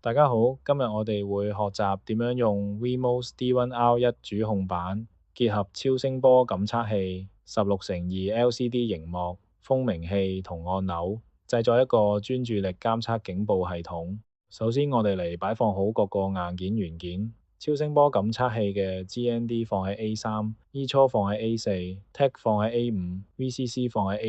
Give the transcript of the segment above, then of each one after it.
大家好，今日我哋會學習點樣用 Wemos D1R1 主控板結合超聲波感測器、16:2 LCD 螢幕、蜂鳴器同按鈕，製作一個專注力監測警報系統。首先，我哋嚟擺放好各個硬件元件。超聲波感測器嘅 GND 放喺 A3，eCHO 放喺 A4，TAC 放喺 A5，VCC 放喺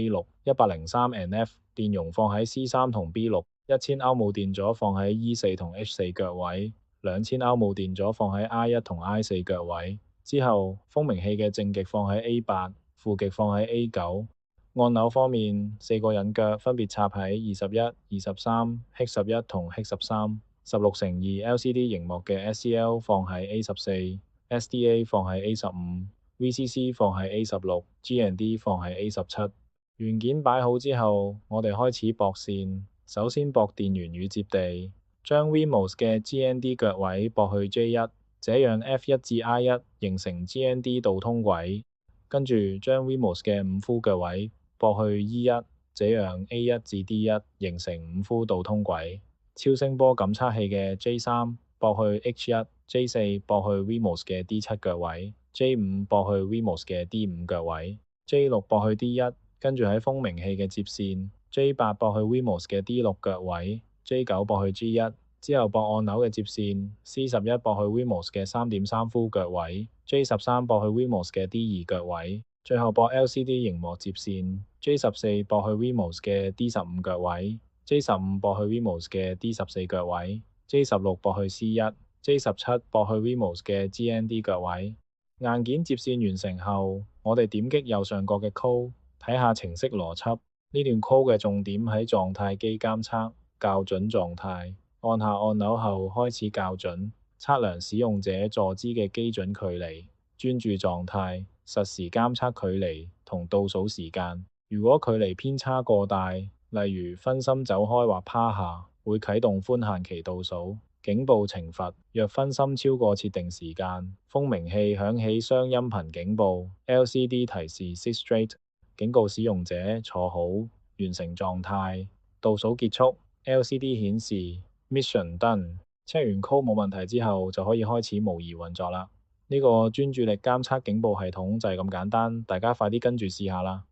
A6，103NF 電容放喺 C3 同 B6。1000歐姆電阻放喺 E4 同 H4 腳位，2000歐姆電阻放喺 I1 同 I4 腳位。之後，蜂鳴器嘅正極放喺 A8，負極放喺 A9。按鈕方面，四個引腳分別插喺21、23、H11同 H13。16:2 LCD 螢幕嘅 SCL 放喺 A14，SDA 放喺 A15，VCC 放喺 A16，GND 放喺 A17。元件擺好之後，我哋開始駁線。首先駁電源與接地，將 Wemos 嘅 GND 腳位駁去 J1，這樣 F1 至 I1 形成 GND 導通軌。跟住將 Wemos 嘅五呼腳位駁去 E1，這樣 A1 至 D1 形成五呼導通軌。超聲波感測器嘅 J3 駁去 H1，J4 駁去 Wemos 嘅 D7 腳位，J5 駁去 Wemos 嘅 D5 腳位，J6 駁去 D1，跟住喺蜂鳴器嘅接線。J8 駁去 Wemos 嘅 D6 腳位，J9 駁去 G1，之後駁按鈕嘅接線，C11 駁去 Wemos 嘅3.3呼腳位，J13 駁去 Wemos 嘅 D2 腳位，最後駁 LCD 螢幕接線，J14 駁去 Wemos 嘅 D15 腳位，J15 駁去 Wemos 嘅 D14 腳位，J16 駁去 C1，J17 駁去 Wemos 嘅 GND 腳位。硬件接線完成後，我哋點擊右上角嘅 Code，睇下程式邏輯。呢段 code 嘅重點喺狀態機監測校準狀態，按下按鈕後開始校準，測量使用者坐姿嘅基準距離、專注狀態、實時監測距離同倒數時間。如果距離偏差過大，例如分心走開或趴下，會啟動寬限期倒數。警報懲罰：若分心超過設定時間，蜂鳴器響起雙音頻警報，LCD 提示 Sit Straight，警告使用者坐好，完成狀態，倒數結束。LCD 顯示 Mission Done。check 完 code 冇問題之後，就可以開始模擬運作啦。呢個專注力監測警報系統就係咁簡單，大家快啲跟住試下啦。